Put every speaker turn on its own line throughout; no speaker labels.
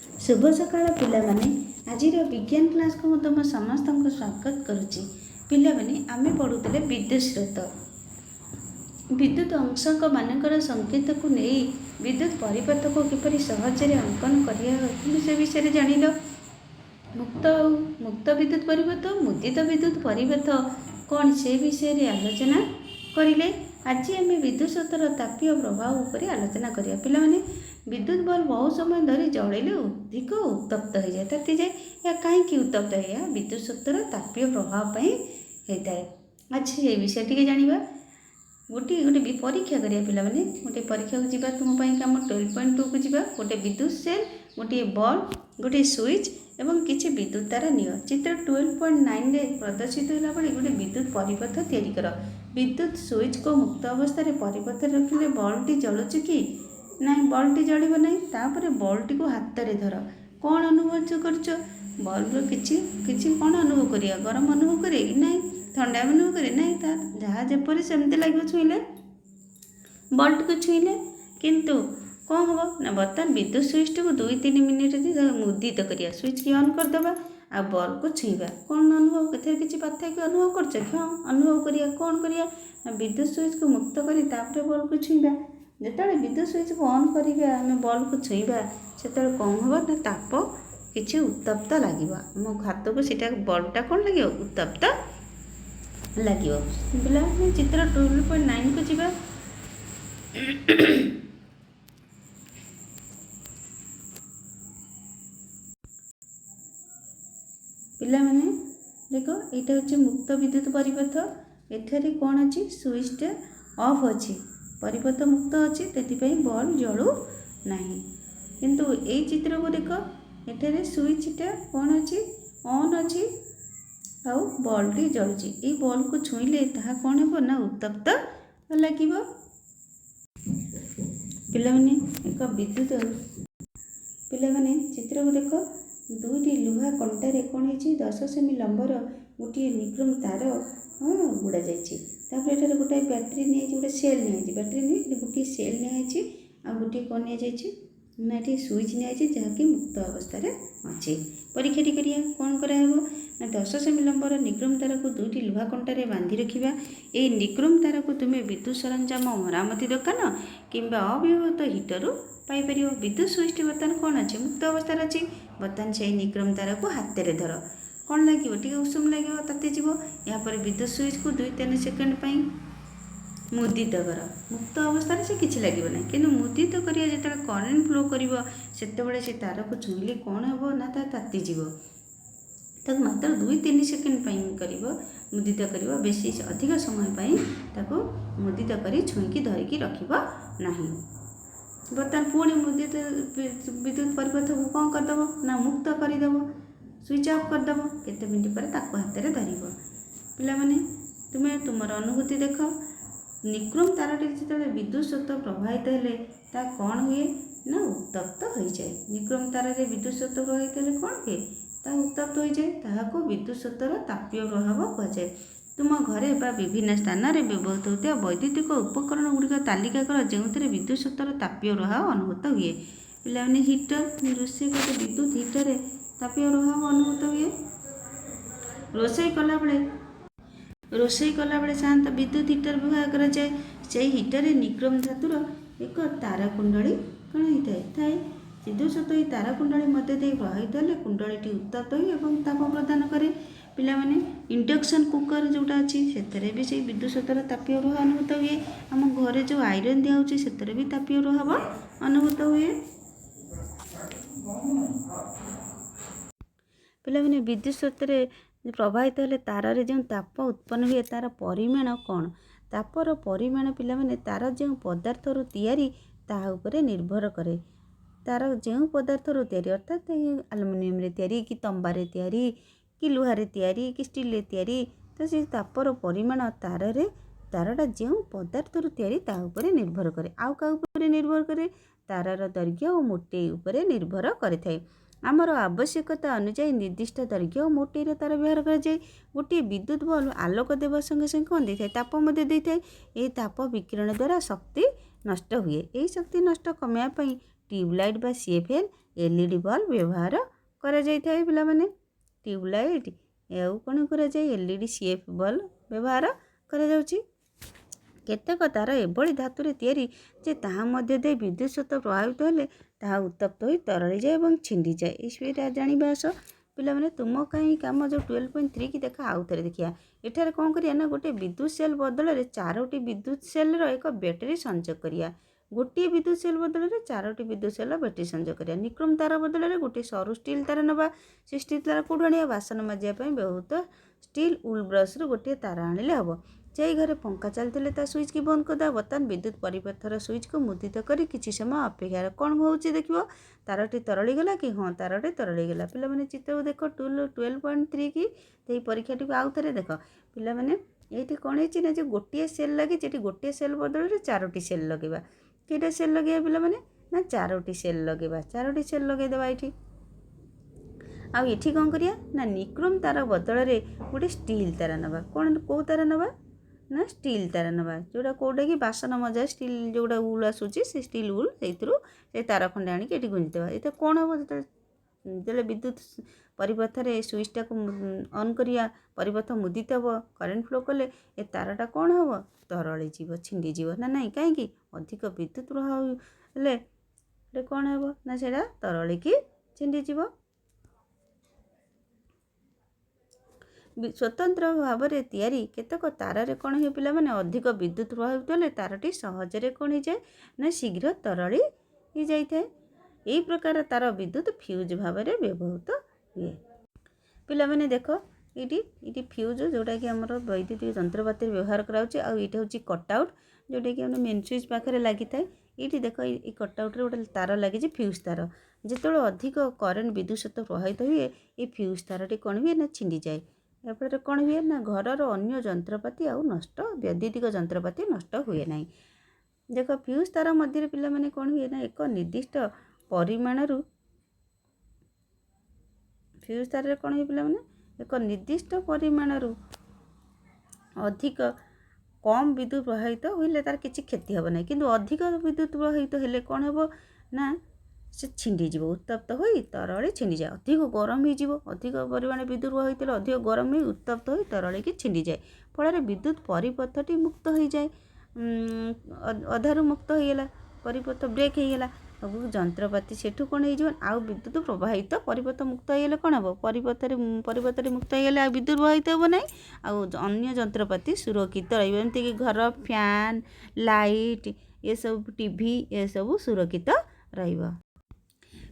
शुभ सकाळ पिलामाने आजिर विज्ञान क्लास को तुम समस्त स्वागत करुच्ची। पिलामाने आमे पढ़ुले विद्युत स्रोत विद्युत अंशक मानकर संकेत को नहीं विद्युत परिपथ को किपरि सहजरे अंकन करिया से विषय जान मुक्त मुक्त विद्युत परिपथ मुदित विद्युत परिपथ कौन से विषय आलोचना करिले। आज आम विद्युत स्रोतर तापीय प्रभाव उपर आलोचना करिया। पिलामाने विद्युत बल्ब बहुत समय धरी जड़ेले अधिक उत्तप्त हो जाए ताती जाए या कहीं उत्तप्त है विद्युत स्रोतर तापीय प्रभाव होता है। अच्छा ये विषय टी जाना गोटे गोटे परीक्षा करिया। पिलामाने गोटे परीक्षा को जीवा तुम आम 12.2 को जीवा गोटे विद्युत सेल गोटे बल्ब गोटे स्विच एवं किसी विद्युत तार नियो। चित्र 12.9 रे प्रदर्शित होला बड़े गोटे विद्युत परिपथ तैयारी कर। विद्युत स्विच को मुक्त अवस्था परिपथ रखिले बल्ब टी जलुच कि ना बल्ब टी जलिब ना। तापर बल्ब टी को हाथ में धर कौन अनुभव कर बल्ब किसी कौन अनुभव करिया गरम अनुभव करे कि ना ठंडा अनुभव करे ना जहाँ जपरी सेमती लगे छुईले बल्ब को छुईले किंतु कौन हम ना बर्तमान विद्युत स्विच को 2-3 मिनिट मुदित करिया स्विच की ऑन करदे आ बल्ब को छुईबा कौन अनुभव के किसी पार्थक्य अनुभव कर अनुभव करिया कौन करिया ना विद्युत स्विच को मुक्त करी तापर बल्ब को छुईबा। जिते विद्युत स्विच को ऑन करिया आम बल्ब को छुईबा से कौन हम ना ताप किसी उत्तप्त लगे मो हाथ को सीटा बल्बटा कौन लगे उत्तप्त लगे। पिला चित्र 12.9 को जीवा पिला माने देखो यहाँ हूँ मुक्त विद्युत परिपथ एठारे कौन अच्छी स्विचटा ऑफ अच्छी परिपथ मुक्त अच्छी तेपाई बल्ब जलू ना किंतु यही चित्र को देख एठारे स्विचटा कौन अच्छी ऑन अच्छी आउ बल्ब टी जलुची ये बल्ब को छुईले ताहा कौन हो ना उत्तप्त लगे। पिला माने एक विद्युत पिला माने चित्र को देख दुईटी लुहा कंटारे कौन है 10 सेमी लंबर गोटे निक्रम तार गुड़ा जापर गोटे बैटेरी नहीं गोटे सेल नहीं बैटेरी नहीं गोटे सेल नहीं आ गोटे कौन नहीं ना ये स्विच नहीं जहाँकि मुक्त अवस्था अच्छे। परीक्षा टी करिया कौन कराहब ना 10 सेमी लंबर निक्रम तार को दुईटी लुहा कंटारे बांधि रखा। ये निक्रम तार को तुम्हें विद्युत सरंजाम मरामती दुकान किंबा अव्यवहृत हिटर पाइपर। विद्युत स्विच बर्तमान कौन अच्छे मुक्त अवस्था अच्छी बर्तमान से निक्रम तार को हाथ में धर कौन लगे टी उषुम लगे ताते जीव यापर विद्युत स्विच को 2-3 सेकेंड मुदित कर मुक्त अवस्था से किसी लगे ना कि मुदित करिया जो करेन्ट फ्लो कर से तार को छुईले कौन हम ना तातीज मात्र 2-3 सेकेंड कर मुदित कर बेसी अधिक समय मुदित कर छुईकी धरिकी रखा ना। बर्तमान पुणी मुदित विद्युत परिपथ को कौन करदेव ना मुक्त करदेव स्विच ऑफ करदेव केते मिनट पर ताको हाथ में धरब। पिला माने तुम्हें तुम अनुभूति देख निक्रम तारटी जो विद्युत स्रोत प्रवाहित हेले ता कौन हुए ना उत्तप्त हो जाए। निक्रम तार विद्युत स्रोत प्रवाहित हेले कौन हुए ता उत्तप्त हो जाए ताहाको विद्युत स्रोतर तापीय प्रभाव कहुए। तुम घरे बा विभिन्न स्थान में व्यवहृत होता वैद्युतिक उपकरण गुड़िक तालिका कर जो विद्युत स्रोतर तापीय प्रभाव अनुभूत हुए। पिला माने हिटर रोषे कर विद्युत हिटर तापीय प्रभाव अनुभूत हुए। रोषे कला बेले साधारणतः विद्युत हिटर व्यवहार करा जाए से हिटर निक्रम धातुर एक तारा कुंडली कौन होता है विद्युत स्रोत ही तारा कुंडली मध्य दे प्रवाहित हेले कुंडलीटी उत्तप्त हुए ताप प्रदान करे। पिला माने इंडक्शन कुकर जोटा अच्छी से भी से विद्युत स्रोतर तापीय प्रभाव अनुभूत हुए। आम घरे जो आयरन दिखाई से भी तापीय प्रभाव अनुभूत हुए। पिला माने विद्युत स्रोत प्रवाहित हेले तार जो ताप उत्पन्न हुए तार परिमाण कौन तापर परिमाण पिला माने तार जो पदार्थर तैयारी ताहा उपरे निर्भर करे। तार जो पदार्थर तैयारी अर्थात आलुमिनियम रे तैयारी कि तंबारे तैयारी कि लुहारे तैयारी कि स्टील रे तैयारी तो से तापर परिमाण तारटा जो पदार्थर तैयारी ताहा उपरे निर्भर करे। आउ का उपरे निर्भर करे तारर दैर्घ्य और मोटाई उपरे निर्भर करे। आमर आवश्यकता अनुसार निर्दिष्ट दैर्घ्य और मोटाईर तार व्यवहार कराए। गोटे विद्युत बल्ब आलोक देवा संगे संगे कौन दे ताप दे ये ताप विकिरण द्वारा शक्ति नष्ट हुए। यही शक्ति नष्ट कमापी ट्यूबलाइट बा CFL LED ବଲ୍ବ ବ୍ୟବହାର କରାଯାଇଥାଏ ପିଲାମାନେ। ଟ୍ୟୁବଲାଇଟ୍ ଆଉ କ'ଣ କରାଯାଏ LED CF ବଲ୍ବ ବ୍ୟବହାର କରାଯାଉଛି। କେତେକ ତାର ଏଭଳି ଧାତୁରେ ତିଆରି ଯେ ତାହା ମଧ୍ୟ ଦେଇ ବିଦ୍ୟୁତ ସ୍ରୋତ ପ୍ରଭାବିତ ହେଲେ ତାହା ଉତ୍ତପ୍ତ ହୋଇ ତରଳିଯାଏ ଏବଂ ଛିଣ୍ଡିଯାଏ। ଏଇ ବିଷୟରେ ଜାଣିବା ଆସ ପିଲାମାନେ। ତୁମ କାହିଁ କାମ ଯେଉଁ 12.3 କି ଦେଖା ଆଉ ଥରେ ଦେଖିବା। ଏଠାରେ କ'ଣ କରିବା ନା ଗୋଟେ ବିଦ୍ୟୁତ ସେଲ୍ ବଦଳରେ 4ଟି ବିଦ୍ୟୁତ ସେଲ୍ର ଏକ ବ୍ୟାଟେରୀ ସଂଯୋଗ କରିବା। ଗୋଟିଏ ବିଦ୍ୟୁତ ସେଲ୍ ବଦଳରେ 4ଟି ବିଦ୍ୟୁତ ସେଲ୍ର ବ୍ୟାଟେରୀ ସଂଯୋଗ କରିବା। ନିକ୍ରୋମ ତାର ବଦଳରେ ଗୋଟିଏ ସରୁ ଷ୍ଟିଲ୍ ତାର ନେବା। ସେ ଷ୍ଟିଲ୍ ତାର କେଉଁଠୁ ଆଣିବା? ବାସନ ମାଜିବା ପାଇଁ ବ୍ୟବହୃତ ଷ୍ଟିଲ୍ ଉଲ୍ ବ୍ରଶରୁ ଗୋଟିଏ ତାର ଆଣିଲେ ହେବ। যেই ଘରେ ପଙ୍ଖା ଚାଲିଥିଲେ ତା ସୁଇଚ୍କି ବନ୍ଦ କରିଦେବା। ବର୍ତ୍ତମାନ ବିଦ୍ୟୁତ ପରିପଥର ସୁଇଚ୍କୁ ମୁଦିତ କରି କିଛି ସମୟ ଅପେକ୍ଷା। କ'ଣ ହେଉଛି ଦେଖିବ? ତାରଟି ତରଳିଗଲା କି? ହଁ, ତାରଟି ତରଳିଗଲା। ପିଲାମାନେ ଚିତ୍ରକୁ ଦେଖ 12.3 କି ସେଇ ପରୀକ୍ଷାଟିକୁ ଆଉ ଥରେ ଦେଖ। ପିଲାମାନେ ଏଇଠି କ'ଣ ହେଇଛି ନା ଯେ ଗୋଟିଏ ସେଲ୍ ଲାଗିଛି, ଏଠି ଗୋଟିଏ ସେଲ୍ ବଦଳରେ 4ଟି ସେଲ୍ ଲଗାଇବା। କେଇଟା ସେଲ୍ ଲଗାଇବା ପିଲାମାନେ? ନା 4ଟି ସେଲ୍ ଲଗାଇବା। 4ଟି ସେଲ୍ ଲଗାଇଦେବା ଏଇଠି। ଆଉ ଏଠି କ'ଣ କରିବା ନା ନିକ୍ରୋମ ତାର ବଦଳରେ ଗୋଟେ ଷ୍ଟିଲ୍ ତାର ନେବା। କ'ଣ କେଉଁ ତାର ନେବା? ନା ଷ୍ଟିଲ୍ ତାର ନେବା। ଯେଉଁଟା କେଉଁଟା କି ବାସନ ମଜା ଷ୍ଟିଲ୍ ଯେଉଁଟା ଉଲ୍ ଆସୁଛି ସେ ଷ୍ଟିଲ୍ ଉଲ୍ ସେଇଥିରୁ ସେ ତାର ଖଣ୍ଡେ ଆଣିକି ଏଠି ଗୁଞ୍ଜିଦେବା। ଏତେ କ'ଣ ହେବ? ଯେତେବେଳେ ବିଦ୍ୟୁତ ପରିପଥରେ ସୁଇଚ୍ଟାକୁ ଅନ୍ କରିବା, ପରିପଥ ମୁଦିତ ହେବ, କରେଣ୍ଟ ଫ୍ଲୋ କଲେ ଏ ତାରଟା କ'ଣ ହେବ? ତରଳିଯିବ, ଛିଣ୍ଡିଯିବ ନା ନାହିଁ? କାହିଁକି? ଅଧିକ ବିଦ୍ୟୁତ ପ୍ରବାହ ହେଲେ କ'ଣ ହେବ ନା ସେଇଟା ତରଳିକି ଛିଣ୍ଡିଯିବ। ସ୍ୱତନ୍ତ୍ର ଭାବରେ ତିଆରି କେତେକ ତାରରେ କ'ଣ ହୁଏ ପିଲାମାନେ? ଅଧିକ ବିଦ୍ୟୁତ ପ୍ରଭାବିତ ହେଲେ ତାରଟି ସହଜରେ କ'ଣ ହେଇଯାଏ ନା ଶୀଘ୍ର ତରଳି ହେଇଯାଇଥାଏ। ଏହି ପ୍ରକାର ତାର ବିଦ୍ୟୁତ ଫ୍ୟୁଜ୍ ଭାବରେ ବ୍ୟବହୃତ ହୁଏ। ପିଲାମାନେ ଦେଖ ଏଇଠି ଫ୍ୟୁଜ୍ ଯେଉଁଟାକି ଆମର ବୈଦ୍ୟୁତିକ ଯନ୍ତ୍ରପାତିରେ ବ୍ୟବହାର କରାଯାଉଛି। ଆଉ ଏଇଟା ହେଉଛି କଟ୍ଆଉଟ୍ ଯେଉଁଟାକି ଆମର ମେନ୍ ସୁଇଚ୍ ପାଖରେ ଲାଗିଥାଏ। ଏଇଠି ଦେଖ ଏଇ କଟ୍ଆଉଟ୍ରେ ଗୋଟେ ତାର ଲାଗିଛି ଫ୍ୟୁଜ୍ ତାର। ଯେତେବେଳେ ଅଧିକ କରେଣ୍ଟ ବିଦ୍ୟୁତ ସହିତ ପ୍ରବାହିତ ହୁଏ এই ଫ୍ୟୁଜ୍ ତାରଟି କ'ଣ ହୁଏ ନା ଛିଣ୍ଡିଯାଏ। ଏହାଫଳରେ କ'ଣ ହୁଏ ନା ଘରର ଅନ୍ୟ ଯନ୍ତ୍ରପାତି ଆଉ ନଷ୍ଟ, ବୈଦ୍ୟୁତିକ ଯନ୍ତ୍ରପାତି ନଷ୍ଟ ହୁଏ ନାହିଁ। ଦେଖ ଫ୍ୟୁଜ୍ ତାର ମଧ୍ୟରେ ପିଲାମାନେ କ'ଣ ହୁଏ ନା ଏକ ନିର୍ଦ୍ଦିଷ୍ଟ ପରିମାଣରୁ ଫ୍ୟୁଜ୍ ତାରରେ କ'ଣ ହୁଏ ପିଲାମାନେ? ଏକ ନିର୍ଦ୍ଦିଷ୍ଟ ପରିମାଣରୁ ଅଧିକ କମ୍ ବିଦ୍ୟୁତ ପ୍ରବାହିତ ହେଲେ ତାର କିଛି କ୍ଷତି ହେବ ନାହିଁ। କିନ୍ତୁ ଅଧିକ ବିଦ୍ୟୁତ ପ୍ରବାହିତ ହେଲେ କ'ଣ ହେବ ନା ସେ ଛିଣ୍ଡିଯିବ, ଉତ୍ତପ୍ତ ହୋଇ ତରଳି ଛିଣ୍ଡିଯାଏ। ଅଧିକ ଗରମ ହେଇଯିବ, ଅଧିକ ପରିମାଣରେ ବିଦ୍ୟୁତ ପ୍ରବାହିତ ହେଲେ ଅଧିକ ଗରମ ହୋଇ ଉତ୍ତପ୍ତ ହୋଇ ତରଳିକି ଛିଣ୍ଡିଯାଏ। ଫଳରେ ବିଦ୍ୟୁତ ପରିପଥଟି ମୁକ୍ତ ହୋଇଯାଏ। ଅଧାରୁ ମୁକ୍ତ ହୋଇଗଲା, ପରିପଥ ବ୍ରେକ୍ ହୋଇଗଲା। ସବୁ ଯନ୍ତ୍ରପାତି ସେଠୁ କ'ଣ ହେଇଯିବ? ଆଉ ବିଦ୍ୟୁତ ପ୍ରବାହିତ ପରିପଥ ମୁକ୍ତ ହୋଇଗଲେ କ'ଣ ହେବ? ପରିପଥରେ ମୁକ୍ତ ହୋଇଗଲେ ଆଉ ବିଦ୍ୟୁତ ପ୍ରବାହିତ ହେବ ନାହିଁ। ଆଉ ଅନ୍ୟ ଯନ୍ତ୍ରପାତି ସୁରକ୍ଷିତ ରହିବ। ଯେମିତିକି ଘର ଫ୍ୟାନ୍, ଲାଇଟ୍, ଏସବୁ ଟିଭି ଏସବୁ ସୁରକ୍ଷିତ ରହିବ।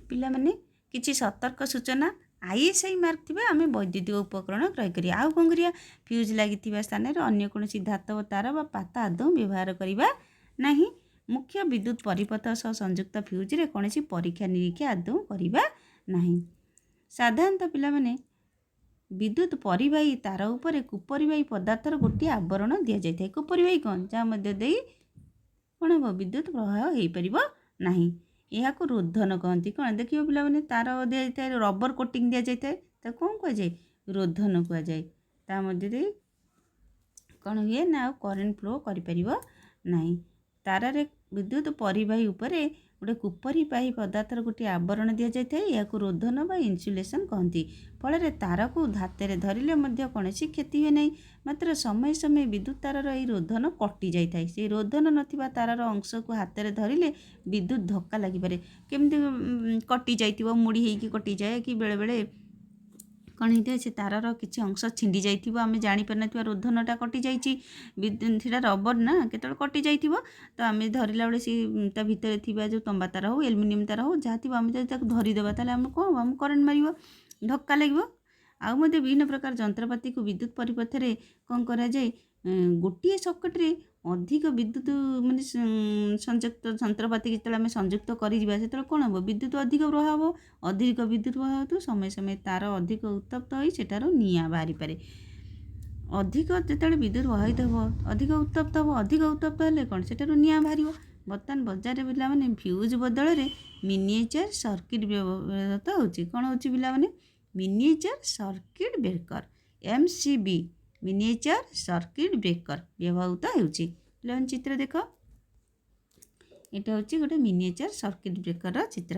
ପିଲାମାନେ କିଛି ସତର୍କ ସୂଚନା। ISI ମାର୍କ ଥିବା ଆମେ ବୈଦ୍ୟୁତିକ ଉପକରଣ କ୍ରୟ କରିବା। ଆଉ କ'ଣ କରିବା? ଫ୍ୟୁଜ୍ ଲାଗିଥିବା ସ୍ଥାନରେ ଅନ୍ୟ କୌଣସି ଧାତବ ତାର ବା ପାତା ଆଦୌ ବ୍ୟବହାର କରିବା ନାହିଁ। ମୁଖ୍ୟ ବିଦ୍ୟୁତ ପରିପଥ ସହ ସଂଯୁକ୍ତ ଫ୍ୟୁଜ୍ରେ କୌଣସି ପରୀକ୍ଷା ନିରୀକ୍ଷା ଆଦୌ କରିବା ନାହିଁ। ସାଧାରଣତଃ ପିଲାମାନେ ବିଦ୍ୟୁତ ପରିବାହୀ ତାର ଉପରେ କୁପରିବାହୀ ପଦାର୍ଥର ଗୋଟିଏ ଆବରଣ ଦିଆଯାଇଥାଏ। କୁପରିବାହୀ କ'ଣ? ଯାହା ମଧ୍ୟ ଦେଇ କ'ଣ ହେବ? ବିଦ୍ୟୁତ ପ୍ରବାହ ହୋଇପାରିବ ନାହିଁ। ଏହାକୁ ରୋଧନ କହନ୍ତି। କ'ଣ ଦେଖିବ ପିଲାମାନେ? ତାର ଦିଆଯାଇଥାଏ ରବର କୋଟିଂ ଦିଆଯାଇଥାଏ, ତାକୁ କ'ଣ କୁହାଯାଏ? ରୋଧନ କୁହାଯାଏ। ତା ମଧ୍ୟ ଦେଇ କ'ଣ ହୁଏ ନା ଆଉ କରେଣ୍ଟ ଫ୍ଲୋ କରିପାରିବ ନାହିଁ। ତାରରେ ବିଦ୍ୟୁତ ପରିବାହୀ ଉପରେ ଗୋଟେ କୁପରିବାହୀ ପଦାର୍ଥର ଗୋଟିଏ ଆବରଣ ଦିଆଯାଇଥାଏ। ଏହାକୁ ରୋଧନ ବା ଇନ୍ସୁଲେସନ୍ କହନ୍ତି। ଫଳରେ ତାରକୁ ହାତରେ ଧରିଲେ ମଧ୍ୟ କୌଣସି କ୍ଷତି ହୁଏ ନାହିଁ। ମାତ୍ର ସମୟ ସମୟ ବିଦ୍ୟୁତ ତାରର ଏହି ରୋଧନ କଟି ଯାଇଥାଏ। ସେହି ରୋଧନ ନଥିବା ତାରର ଅଂଶକୁ ହାତରେ ଧରିଲେ ବିଦ୍ୟୁତ ଧକ୍କା ଲାଗିପାରେ। କେମିତି କଟି ଯାଇଥିବ, ମୁଡ଼ି ହେଇକି କଟିଯାଏ କି ବେଳେବେଳେ କ'ଣ ହେଇଥାଏ ସେ ତାରର କିଛି ଅଂଶ ଛିଣ୍ଡି ଯାଇଥିବ, ଆମେ ଜାଣିପାରିନଥିବା ରୋଧନଟା କଟିଯାଇଛି। ସେଇଟା ରବର ନା, କେତେବେଳେ କଟିଯାଇଥିବ ତ ଆମେ ଧରିଲା ବେଳେ ସେ ତା ଭିତରେ ଥିବା ଯେଉଁ ତମ୍ବା ତାର ହେଉ, ଆଲୁମିନିୟମ ତାର ହେଉ, ଯାହା ଥିବ ଆମେ ଯଦି ତାକୁ ଧରିଦେବା ତାହେଲେ ଆମେ କ'ଣ ହେବ? ଆମକୁ କରେଣ୍ଟ ମାରିବ, ଧକ୍କା ଲାଗିବ। ଆଉ ମଧ୍ୟ ବିଭିନ୍ନ ପ୍ରକାର ଯନ୍ତ୍ରପାତିକୁ ବିଦ୍ୟୁତ ପରିପଥରେ କ'ଣ କରାଯାଏ? ଗୋଟିଏ ସକେଟରେ ଅଧିକ ବିଦ୍ୟୁତ ମାନେ ସଂଯୁକ୍ତ ଯନ୍ତ୍ରପାତି ଯେତେବେଳେ ଆମେ ସଂଯୁକ୍ତ କରିଯିବା ସେତେବେଳେ କ'ଣ ହେବ? ବିଦ୍ୟୁତ ଅଧିକ ପ୍ରବାହ ହେବ। ଅଧିକ ବିଦ୍ୟୁତ ପ୍ରବାହ ହେତୁ ସମୟ ସମୟ ତାର ଅଧିକ ଉତ୍ତପ୍ତ ହୋଇ ସେଠାରୁ ନିଆଁ ବାହାରିପାରେ। ଅଧିକ ଯେତେବେଳେ ବିଦ୍ୟୁତ ପ୍ରବାହିତ ହେବ, ଅଧିକ ଉତ୍ତପ୍ତ ହେବ। ଅଧିକ ଉତ୍ତପ୍ତ ହେଲେ କ'ଣ? ସେଠାରୁ ନିଆଁ ବାହାରିବ। ବର୍ତ୍ତମାନ ବଜାରରେ ପିଲାମାନେ ଫ୍ୟୁଜ୍ ବଦଳରେ ମିନିଏଚର ସର୍କିଟ୍ ବ୍ୟବହୃତ ହେଉଛି। କ'ଣ ହେଉଛି ପିଲାମାନେ? Miniature circuit breaker, MCB, miniature circuit breaker ବ୍ୟବହୃତ ହେଉଛି। ପିଲାମାନେ ଚିତ୍ର ଦେଖ, ଏଇଟା ହେଉଛି ଗୋଟେ ମିନିଏଚର ସର୍କିଟ୍ ବ୍ରେକରର ଚିତ୍ର।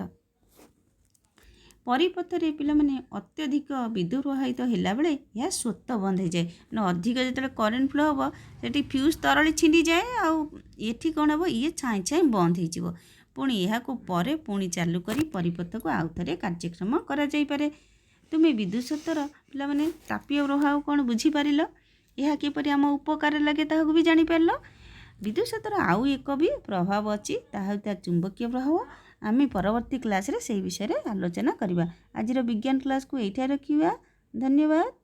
ପରିପଥରେ ପିଲାମାନେ ଅତ୍ୟଧିକ ବିଦ୍ୟୁତ୍ ପ୍ରବାହିତ ହେଲା ବେଳେ ଏହା ସ୍ୱତଃ ବନ୍ଦ ହୋଇଯାଏ। ମାନେ ଅଧିକ ଯେତେବେଳେ କରେଣ୍ଟ ଫ୍ଲୋ ହେବ ସେଠି ଫ୍ୟୁଜ୍ ତରଳି ଛିଣ୍ଡିଯାଏ, ଆଉ ଏଠି କ'ଣ ହେବ, ଇଏ ଛାଇଁ ଛାଇଁ ବନ୍ଦ ହୋଇଯିବ। ପୁଣି ଏହାକୁ ପରେ ପୁଣି ଚାଲୁ କରି ପରିପଥକୁ ଆଉ ଥରେ କାର୍ଯ୍ୟକ୍ଷମ କରାଯାଇପାରେ। ତୁମେ ବିଦ୍ୟୁତ୍ ସତ୍ତ୍ୱର ପିଲାମାନେ ତାପୀୟ ପ୍ରଭାବ କ'ଣ ବୁଝିପାରିଲ? ଏହା କିପରି ଆମ ଉପକାରରେ ଲାଗେ ତାହାକୁ ବି ଜାଣିପାରିଲ। ବିଦ୍ୟୁତ୍ ସତ୍ତ୍ୱର ଆଉ ଏକ ବି ପ୍ରଭାବ ଅଛି, ତାହା ହେଉଛି ତା ଚୁମ୍ବକୀୟ ପ୍ରଭାବ। ଆମେ ପରବର୍ତ୍ତୀ କ୍ଲାସ୍ରେ ସେହି ବିଷୟରେ ଆଲୋଚନା କରିବା। ଆଜିର ବିଜ୍ଞାନ କ୍ଲାସ୍କୁ ଏଇଠାରେ ରଖିବା। ଧନ୍ୟବାଦ।